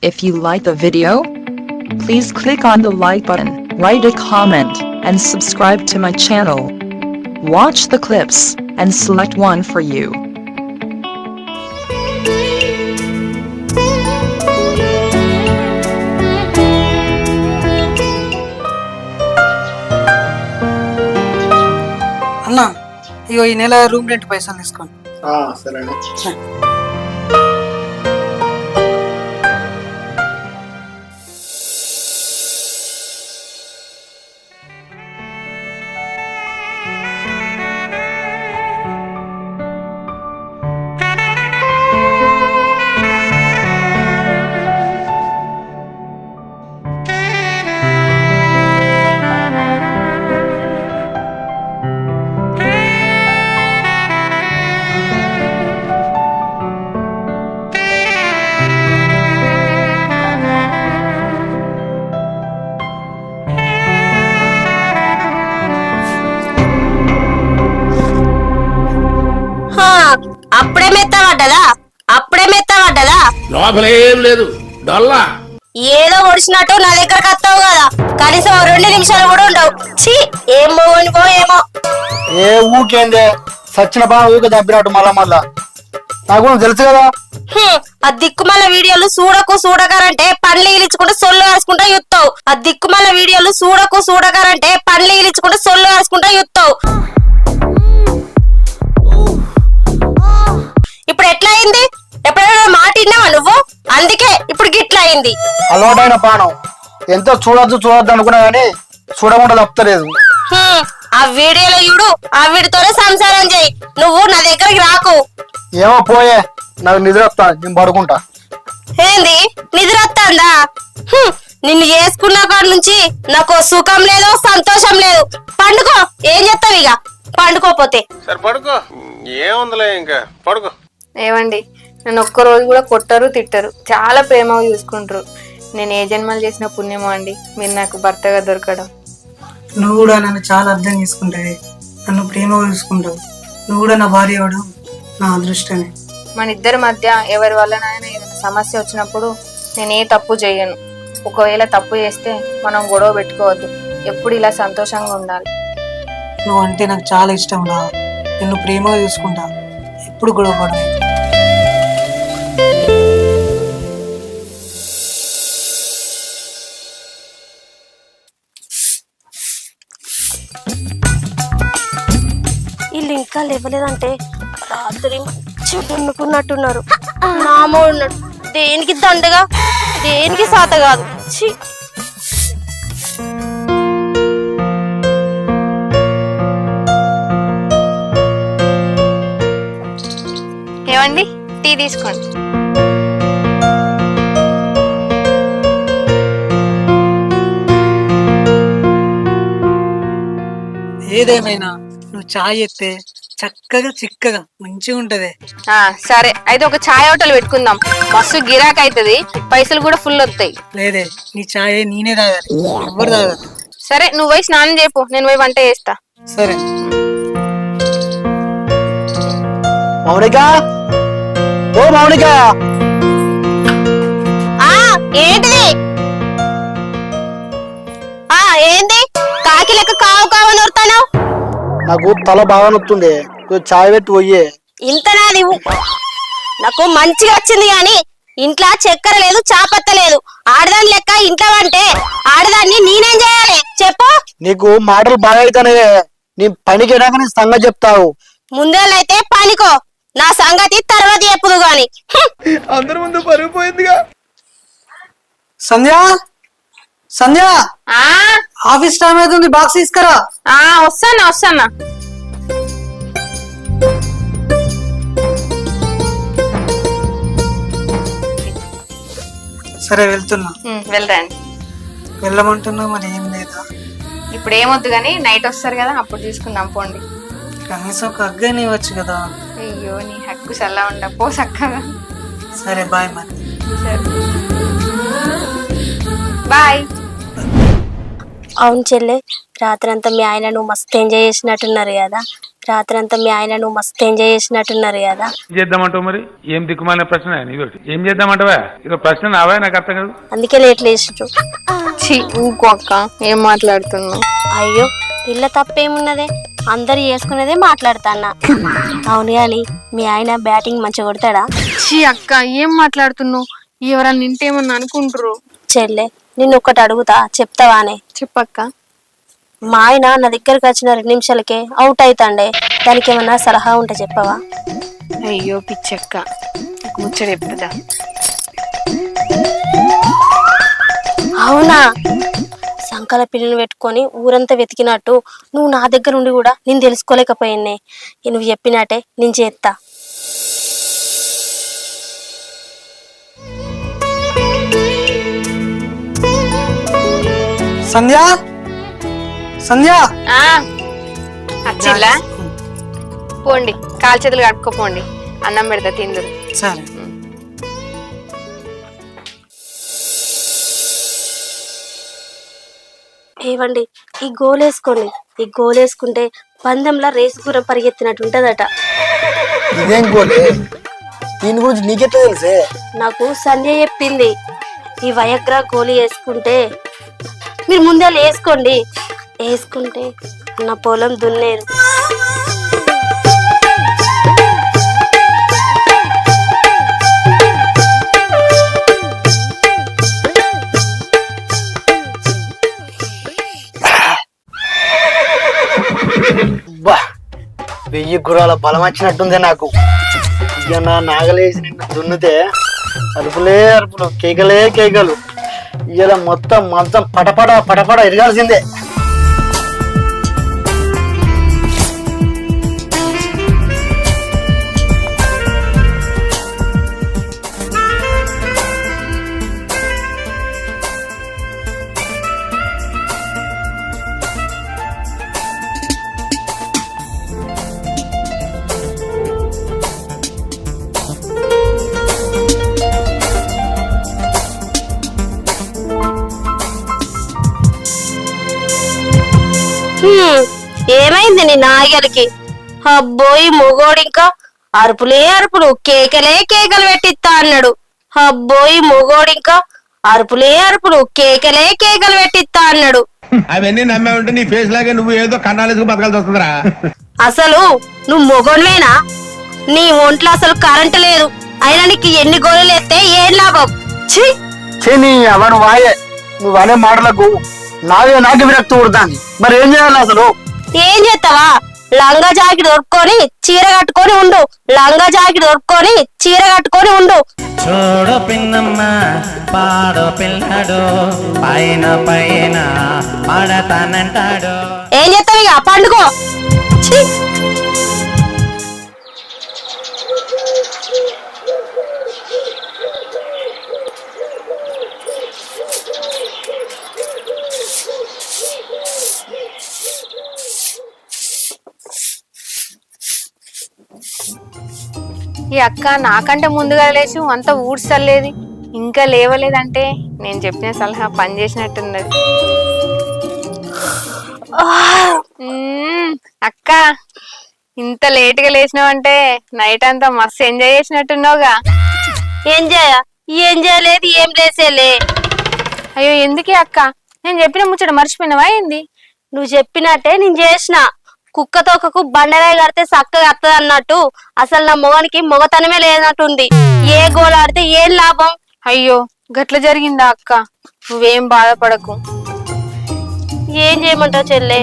If you like the video, please click on the like button, write a comment, and subscribe to my channel. Watch the clips and select one for you. అన్నా ఇగో ఈ నెల room rent పైసలు తీసుకోండి. సరేనా. అప్పుడే మెత్తబడ్డదా లోపలేం లేదు డొల్లా ఏదో ఒడిచినట్టు నా దగ్గరకు వస్తావు కదా, కనీసం 2 నిమిషాలు కూడా ఉండవు. ఛీ, ఏం మోనిపో ఏమో. ఏ ఊకేందే సచ్చిన బాగా ఊక దబ్బినట్టు మళ్ళా నాకు తెలుసు కదా. ఆ దిక్కుమల్ల వీడియోలు చూడకరంటే పండ్లు ఈలించుకుంటే సొల్లు వేసుకుంటా యుత్తావు. ఆ దిక్కుమల్ల వీడియోలు చూడకరంటే పండ్లు ఈలించుకుంటే సొల్లు వేసుకుంటా యుత్తావు. ఇప్పుడు ఎట్లా అయింది? ఎప్పుడైనా మాట విన్నావా నువ్వు? అందుకే ఇప్పుడు గిట్లా అయింది. అలవాటైన పానం ఎంతో చూడొద్దు అనుకున్నా గానీ చూడకుండా తప్పలేదు. ఆ వీడియోలో చూడు, ఆ వీడితోనే సంసారం చేయి. నువ్వు నా దగ్గరికి రాకు. ఏమో పోయే, నాకు నిద్ర వస్తా, నేను పడుకుంటా. ఏంది నిద్ర వస్తుందా? నిన్ను చేసుకున్న కాడ నుంచి నాకు సుఖం లేదు, సంతోషం లేదు. పండుకో. ఏం చెప్తావు ఇక? పండుకోపోతే సరే పడుకో, ఏముందిలే ఇంకా పడుకో. ఏవండి, నన్ను ఒక్కరోజు కూడా కొట్టరు తిట్టరు, చాలా ప్రేమగా చూసుకుంటారు. నేను ఏ జన్మలు చేసిన పుణ్యమో అండి మీరు నాకు భర్తగా దొరకడం. నువ్వు కూడా నన్ను చాలా అర్థం చేసుకుంటావే, నన్ను ప్రేమగా చూసుకుంటావు. నువ్వు కూడా నా భార్య అవడం నా అదృష్టమే. మన ఇద్దరి మధ్య ఎవరి వల్లనైనా ఏదైనా సమస్య వచ్చినప్పుడు నేను ఏ తప్పు చేయను. ఒకవేళ తప్పు చేస్తే మనం గొడవ పెట్టుకోవద్దు, ఎప్పుడు ఇలా సంతోషంగా ఉండాలి. నువ్వు అంటే నాకు చాలా ఇష్టం రా, నిన్ను ప్రేమగా చూసుకుంటా, ఎప్పుడు గొడవపడను. వీళ్ళు ఇంకా లేవలేదంటే రాత్రి మంచిగా పండుకున్నట్టున్నారు. నామో ఉన్నాడు, దేనికి దండగా, దేనికి సాత కాదు. ఛీ, ఏవండి, టీ తీసుకోండి. ఏదేమైనా నువ్వు చాయ్ ఎత్తే చక్కగా చిక్కగా మంచిగా ఉంటది. సరే అయితే ఒక ఛాయ్ హోటల్ పెట్టుకుందాం, మస్తు గిరాక్ అవుతుంది, పైసలు కూడా ఫుల్ వస్తాయి. లేదే, నీ చాయ్ నేనే తాగాలి, ఎవరు తాగాలి. సరే నువ్వు పోయి స్నానం చేయపు, నేను పోయి వంట చేస్తా. సరే. మౌనిక, ఓ మౌనిక. ఏంటిది? ఏంది కాకి లెక్క కావు కావని వస్తాను? నాకు తల బాగా నొత్తుంది, చాయ్ పెట్టి పోయే. ఇంతనా నువ్వు? నాకు మంచిగా వచ్చింది గాని ఇంట్లో చక్కెర లేదు, చాపత్త లేదు. ఆడదాని లెక్క ఇంట్లో అంటే ఆడదాన్ని నేనేం చేయాలి చెప్పు? నీకు మాటలు బాగా అవుతానే, నీ పనికి వెళ్ళాక నీ సంగతి చెప్తావు. ముందేళ్ళైతే పనికో, నా సంగతి తర్వాత చెప్పుదు గాని. అందరి ముందు పరుగు పోయిందిగా. సంధ్య, సంధ్య, ఆఫీస్ టైం అవుతుంది, బాక్స్ తీసుకురా. వస్తానా. సరే వెళ్తున్నా. వెళ్ళరండి. వెళ్ళమంటున్నా మరి ఏం లేదా? ఇప్పుడు ఏమొద్దు గానీ నైట్ వస్తారు కదా, అప్పుడు తీసుకుందాం పోండి. కనీసం ఒక అగ్గని ఇవ్వచ్చు కదా. అయ్యో, నీ హక్కు చల్లా ఉండ పో చక్కగా. సరే బాయ్ మరి. బాయ్. అవును చెల్లె, రాత్రంతా మీ ఆయన నువ్వు మస్తు ఎంజాయ్ చేసినట్టున్నారు కదా. రాత్రంతా మీ ఆయన నువ్వు మస్తు ఎంజాయ్ చేసినట్టున్నారు కదా. చేద్దామంటావు మరి? ఏం దిక్కుమాలిన ప్రశ్న నీతోటి? ఏం చేద్దామంటావా? ఇక ప్రశ్న నావా, నాకు అర్థం కాదు. అందుకే లేట్ లేచిట్టు. ఛీ ఊకో అక్క, ఏం మాట్లాడుతున్నావు? అయ్యో ఇళ్ళ తప్పేమున్నదే, అందరు చేసుకునేదే మాట్లాడతాన్నా. అవును కానీ మీ ఆయన బ్యాటింగ్ మంచిగా కొడతాడా? ఛీ అక్క, ఏం మాట్లాడుతున్నావు? ఎవరన్నా నింటేమన్నా అనుకుంటారు. చెల్లె నిన్ను ఒక్కటి అడుగుతా, చెప్తావానే? చెప్పక్క. మా ఆయన నా దగ్గరకు వచ్చిన 2 నిమిషాలకే అవుట్ అవుతాండే, దానికి ఏమన్నా సలహా ఉంటే చెప్పవా? అయ్యో పిచ్చక్క, ముచ్చట చెప్తుందా? అవునా? సంకల పిల్లలు పెట్టుకొని ఊరంతా వెతికినట్టు నువ్వు నా దగ్గర ఉండి కూడా నేను తెలుసుకోలేకపోయినే. నువ్వు చెప్పినట్టే నేను చేస్తా. సంధ్య సంధ్య వచ్చిల్లా? పోండి, కాలు చేతులు కట్టుకోపోండి, అన్నం పెడతా తిందురు. సరే. ఏవండి ఈ గోలేసుకోండి. ఈ గోలేసుకుంటే పందెంలా రేసు గుర్రం పరిగెత్తినట్టు ఉంటదట. ఇదేం గోలే? దీని గురించి నీకెట్లా తెలుసే? నాకు సంధ్య చెప్పింది. ఈ వయగ్రా గోళీ వేసుకుంటే మీరు ముందే వేసుకోండి, వేసుకుంటే నా పొలం దున్నేరు. బా 1000 గుర్రాల బలం వచ్చినట్టుందే నాకు. ఇక నా నాగలేసి నిన్ను దున్నితే అరుపులే అరుపులు, కేకలే కేకలు. ఇలా మొత్తం మంచం పటపడ పటపడ ఎరగాల్సిందే. ఏమైంది నీ నాయగలికి? అబ్బోయి మొగోడు ఇంకా అరుపులే అరుపులు, కేకలే కేకలు పెట్టిస్తా అన్నాడు. అబ్బోయి మొగోడు ఇంకా అరుపులే అరుపులు, కేకలే కేకలు పెట్టిస్తా అన్నాడు. అవన్నీ నమ్మే ఉంటే నీ ఫేస్ లాగే నువ్వు ఏదో కన్నాలేసుకు బతకాల్సి వస్తుందిరా. అసలు నువ్వు మొగోనివేనా? నీ ఒంట్లో అసలు కరెంటు లేదు, అయినా నీకు ఎన్ని గోళీలు ఎత్తే ఏం లాభం? నీ అవను వాయే, నువ్వు అనే మాటలకు నాకే విరక్తి కొడుతుంది. మరి ఏం చేయాలి అసలు? ఏం చేస్తావా? లంగా జాకెట్ దొరుకుకొని చీర కట్టుకొని ఉండు, లంగా జాకెట్ దొరుకుకొని చీర కట్టుకొని ఉండు. చూడు పిన్నమ్మ పాడు పిల్లడు, పైన పైన పడతానంటాడు. ఏం చేస్తావు ఇక? పండుకో. ఛీ! ఈ అక్క నాకంటే ముందుగా లేచి అంత ఊడ్చలేది, ఇంకా లేవలేదంటే నేను చెప్పిన సలహా పని చేసినట్టున్నది. అక్క ఇంత లేట్ గా లేచినావంటే నైట్ అంతా మస్తు ఎంజాయ్ చేసినట్టున్నావుగా. ఎంజాయ్ లేదు, ఏం లేసేలే. అయ్యో ఎందుకే అక్క, నేను చెప్పిన ముచ్చట మర్చిపోయినావా ఏంది? నువ్వు చెప్పినట్టే నేను చేసిన. కుక్క తోకకు బండరాయి కడితే చక్కగా వస్తుంది అన్నట్టు అసలు నా మొగనికి మొగతనమే లేనట్టుంది. ఏ గోల్ ఆడితే ఏం లాభం? అయ్యో గట్ల జరిగిందా అక్క? నువ్వేం బాధపడకు. ఏం చేయమంటావు చెల్లె,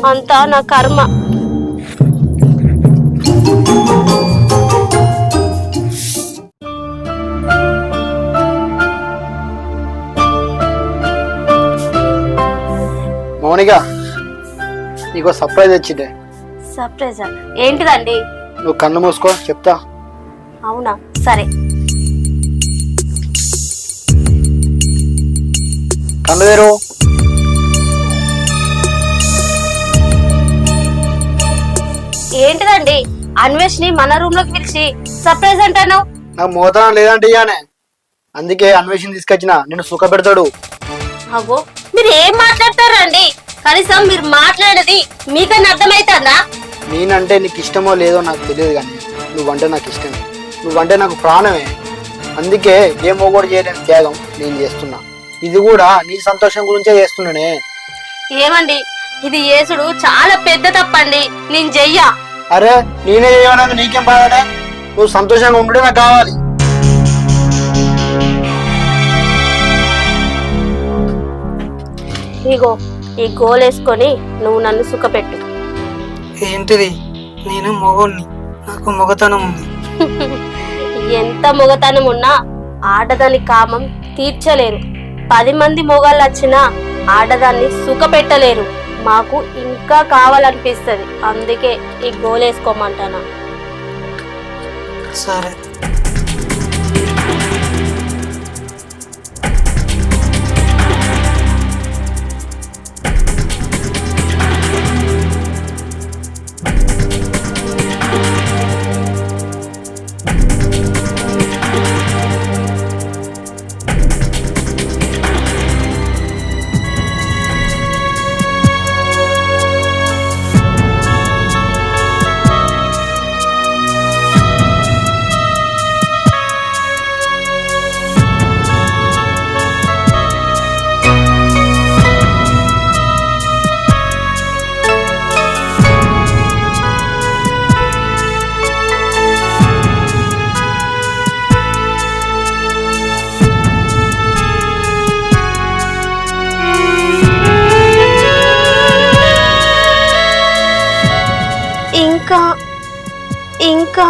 అంతా నా కర్మ. మౌనిగా నీకో సర్ప్రైజ్ వచ్చిందే. సర్ప్రైజా? ఏంటిదండి? నువ్వు కన్ను మూసుకో, చెప్తా. అవునా, సరే. కన్ను వేరు. ఏంటిదండి? అన్వేష్ని మన రూమ్ లోకి పిలిచి సర్ప్రైజ్ అంటాను. నాకు మోతానం లేదంటే ఇయానే, అందుకే అన్వేషణ తీసుకొచ్చిన, నిన్ను సుఖ పెడతాడు. అవ్వో మీరు ఏం మాట్లాడతారండి? కనీసం మీరు మాట్లాడేది మీకన్నా అర్థమైతుందా? నేనంటే నీకు ఇష్టమో లేదో నాకు తెలియదు, కానీ నువ్వంటే నాకు ఇష్టమే. నువ్వంటే నాకు ప్రాణమే. అందుకే ఏ మొగోడు చేయలేని త్యాగం నేను చేస్తున్నా. ఇది కూడా నీ సంతోషం గురించే చేస్తున్నానే. ఏమండి, ఇది యేసుడు చాలా పెద్ద తప్పండి, నేను చెయ్యా. అరే నేనే చేయడానికి నీకేం బాధనే? నువ్వు సంతోషంగా ఉండే నాకు కావాలి. ఇగో ఈ గోలేసుకొని నువ్వు నన్ను సుఖపెట్టు. ఏంటిది? నేను మొగోడిని, నాకు మొగతనం ఉంది. ఎంత మొగతనం ఉన్నా ఆడదాని కామం తీర్చలేరు. 10 మంది మొగాళ్ళు వచ్చినా ఆడదాన్ని సుఖపెట్టలేరు. మాకు ఇంకా కావాలనిపిస్తుంది, అందుకే ఈ గోలేసుకోమంటానా. సరే. ఇంకా ఇంకా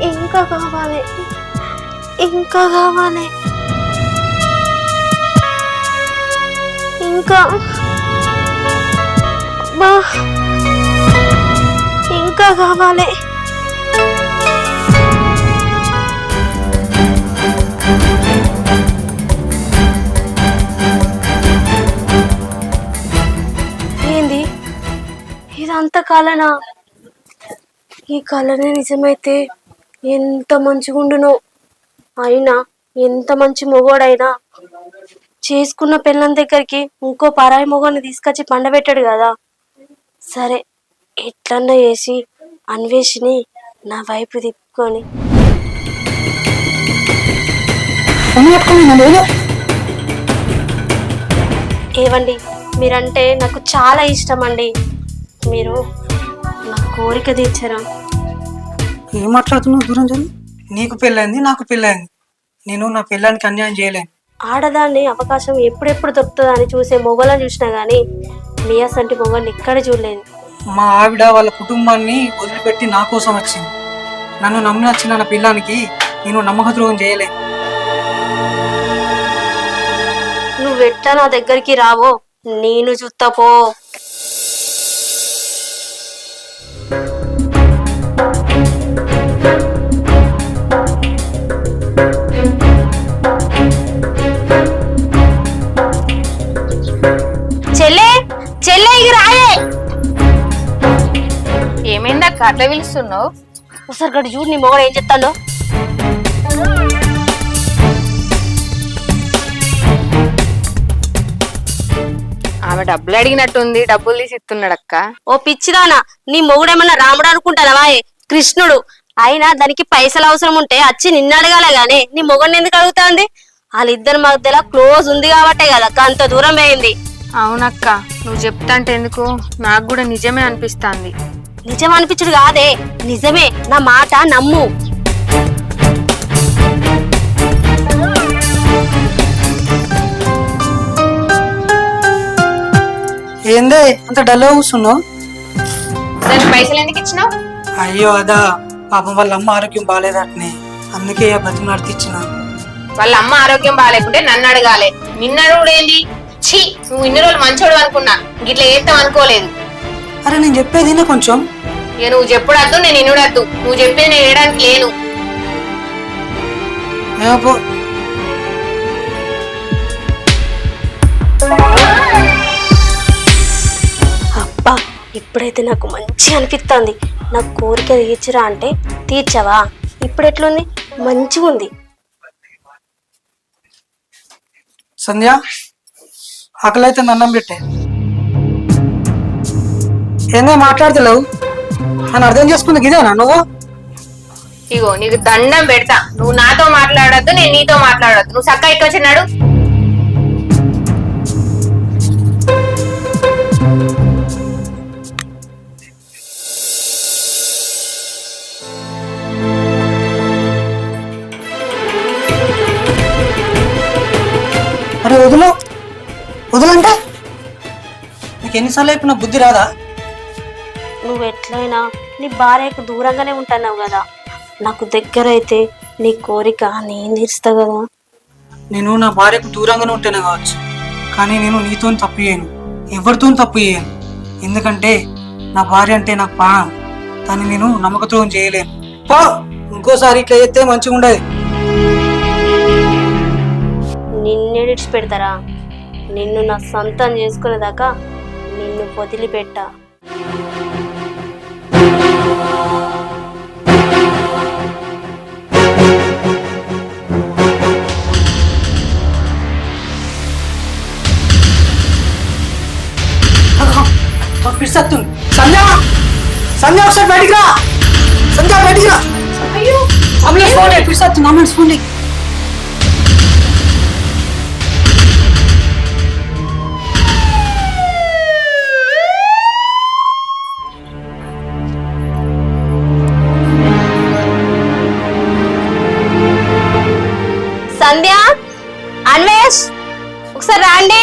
ఇంకా కావాలి, ఇంకా కావాలి, ఇంకా అబ్బా, ఇంకా కావాలి. ఏంది ఇదంతా కలనా? ఈ కలనే నిజమైతే ఎంత మంచిగుండునో. అయినా ఎంత మంచి మొగోడైనా చేసుకున్న పిల్లల దగ్గరికి ఇంకో పరాయి మొగోని తీసుకొచ్చి పండబెట్టాడు కదా. సరే, ఎట్లన్నా చేసి అన్వేషిని నా వైపు తిప్పుకొని ఏవండి, మీరంటే నాకు చాలా ఇష్టం అండి. మీరు నా కోరిక తీర్చరా? ఏం మాట్లాడుతున్నావు? దూరం జరి. నీకు పెళ్ళైంది, నాకు పెళ్ళైంది. నేను నా పెళ్ళానికి అన్యాయం చేయలేను. ఆడదాన్ని అవకాశం ఎప్పుడెప్పుడు దొరుకుతుందా అని చూసే మొగలను చూసినా గానీ మీ అసంటి మొగల్ని ఎక్కడ చూడలేదు. మా ఆవిడ వాళ్ళ కుటుంబాన్ని వదిలిపెట్టి నా కోసం వచ్చింది. నన్ను నమ్మి వచ్చిన నా పిల్లానికి నేను నమ్మకద్రోహం చేయలేను. నువ్వెట్లా నా దగ్గరికి రావో నేను చూస్తా పో. చెల్లే చెల్లే, ఇక రాయే. ఏమైందక్క అట్లా పిలుస్తున్నావు? ఒకసారి గడి చూడు, నీ మొగడు ఏం చెప్తాడో. ఆమె డబ్బులు అడిగినట్టుంది, డబ్బులు తీసి ఇస్తున్నాడు అక్క. ఓ పిచ్చిదానా, నీ మొగుడేమన్నా రాముడు అనుకుంటానవా? కృష్ణుడు. అయినా దానికి పైసలు అవసరం ఉంటే వచ్చి నిన్ను అడగాల గానీ నీ మొగడిని ఎందుకు అడుగుతాంది? వాళ్ళిద్దరి మధ్యలో క్లోజ్ ఉంది కాబట్టే కదా అంత దూరం అయింది. అవునక్క, నువ్వు చెప్తాంటే ఎందుకు నాకు కూడా నిజమే అనిపిస్తాంది. నిజం అనిపించుడు కాదే, నిజమే, నా మాట నమ్ము. ఏందే అంత డల్గా కూర్చున్నావు? దానికి పైసలు ఎందుకు ఇచ్చినావు? అయ్యో అదా, పాపం వాళ్ళ అమ్మ ఆరోగ్యం బాగాలేదటనే, అందుకే బతిమలాడితే ఇచ్చిన. వాళ్ళ అమ్మ ఆరోగ్యం బాగాలేకుంటే నన్ను అడగాలి, నిన్ను అడుగుడేంది? ఛీ, నువ్వు ఇన్ని రోజులు మంచోడు అనుకున్నా, గిట్లా చేస్తాం అనుకోలేదు. అరే నేను చెప్పేది నా కొంచెం. ఇక నువ్వు చెప్పుడద్దు, నేను ఇన్నుడద్దు. నువ్వు చెప్పేది నేను వేయడానికి లేను. అబ్బా, ఇప్పుడైతే నాకు మంచి అనిపిస్తుంది. నాకు కోరిక తీర్చిరా అంటే తీర్చవా? ఇప్పుడు ఎట్లుంది? మంచిగా ఉంది. సంధ్య, ఆకలి అయితే అన్నం పెట్టే. ఏందో మాట్లాడతలేవు అని అర్థం చేసుకుంది ఇదేనా నువ్వు? ఇగో నీకు దండం పెడతా, నువ్వు నాతో మాట్లాడొద్దు, నేను నీతో మాట్లాడొద్దు. నువ్వు చక్కగా ఇక్కడ వచ్చినాడు. అరే వదులు వదులంటే నీకు ఎన్నిసార్లు అయిపోయినా బుద్ధి రాదా? నువ్వు ఎట్లయినా నీ భార్యకు దూరంగానే ఉంటున్నావు కదా, నాకు దగ్గర అయితే నీ కోరిక నేను తీరుస్తా కదా. నేను నా భార్యకు దూరంగానే ఉంటేనే కావచ్చు, కానీ నేను నీతో తప్పు చేయను, ఎవరితో తప్పు చేయను. ఎందుకంటే నా భార్య అంటే నాకు ప్రాణం, దాన్ని నేను నమ్మకద్రోహం చేయలేను. పో, ఇంకోసారి ఇట్లా చేస్తే మంచిగా ఉండదు. నిన్నే విడిచిపెడతారా? నిన్ను నా సొంతం చేసుకునేదాకా నిన్ను వదిలిపెట్టా. పిడుస్తుంది. సంధ్య, సంధ్య ఒకసారి బయటికి రా. సంధ్య బయటికి రా. అంబులెన్స్ ఫోన్ చేయి, పిడుస్తుంది. అంబులెన్స్ ఫోన్ చేయి. సంధ్య, అన్వేష్, ఒకసారి రాండి.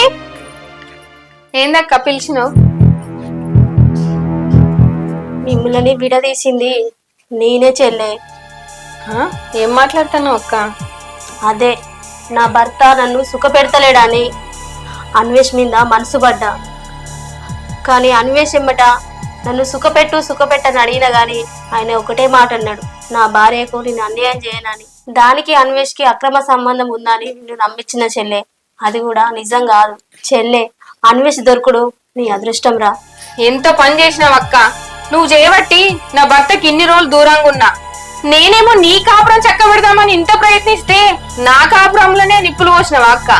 ఏందక్క పిలిచినావు? మిమ్మల్ని విడదీసింది నేనే చెల్లె. ఏం మాట్లాడుతున్నావు అక్క? అదే నా భర్త నన్ను సుఖపెడతలేడని అన్వేష్ మీద మనసు పడ్డా. కానీ అన్వేష్ ఎమ్మట నన్ను సుఖపెట్టని అడిగినా గాని ఆయన ఒకటే మాట అన్నాడు, నా భార్యకు నేను అన్యాయం చేయనని. దానికి అన్వేష్కి అక్రమ సంబంధం ఉందని నిన్ను నమ్మించిన చెల్లె, అది కూడా నిజం కాదు. చెల్లె, అన్వేష్ దొరుకుడు నీ అదృష్టం రా. ఎంత పని చేసినావు అక్క, నువ్వు చేయబట్టి నా భర్తకి ఇన్ని రోజులు దూరంగా ఉన్నా. నేనేమో నీ కాపురం చక్క పెడదామని ఇంత ప్రయత్నిస్తే నా కాపురంలోనే నిప్పులు పోసినావా అక్క?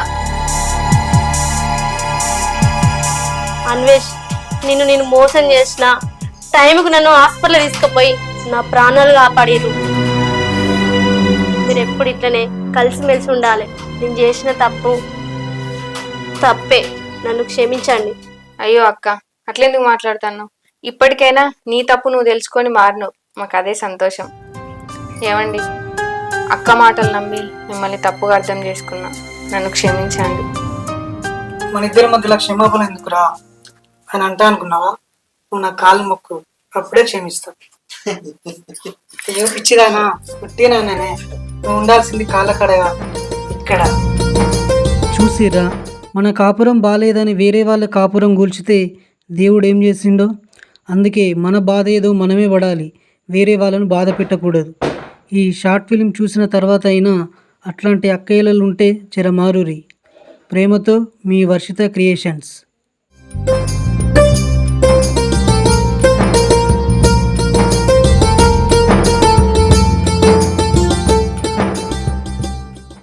అన్వేష్, నేను మోసం చేసిన టైంకు నన్ను హాస్పిటల్ తీసుకుపోయి నా ప్రాణాలు కాపాడిరు. మీరు ఎప్పుడు ఇట్లనే కలిసిమెలిసి ఉండాలి. నేను చేసిన తప్పే, నన్ను క్షమించండి. అయ్యో అక్క, అట్లెందుకు మాట్లాడుతున్నావు? ఇప్పటికైనా నీ తప్పు నువ్వు తెలుసుకొని మారినావు, మాకు అదే సంతోషం. ఏమండి, అక్క మాటలు నమ్మి మిమ్మల్ని తప్పుగా అర్థం చేసుకున్నా, నన్ను క్షమించండి. మన ఇద్దరి మధ్యలో క్షమాపణ ఎందుకురా అని అంటా అనుకున్నావా? నువ్వు నా కాళ్ళు మొక్కు, అప్పుడే క్షమిస్తా. అయ్యో పిచ్చిదానా, పుట్టినానే, నువ్వు ఉండాల్సింది కాళ్ళ కడగా ఇక్కడ. చూసిరా, మన కాపురం బాలేదని వేరే వాళ్ళ కాపురం కూల్చితే దేవుడు ఏం చేసిండో. అందుకే మన బాధ ఏదో మనమే పడాలి, వేరే వాళ్ళను బాధ పెట్టకూడదు. ఈ షార్ట్ ఫిలిం చూసిన తర్వాత అయినా అట్లాంటి అక్కయ్యలు ఉంటే చెరమారురి. ప్రేమతో మీ వర్షిత క్రియేషన్స్.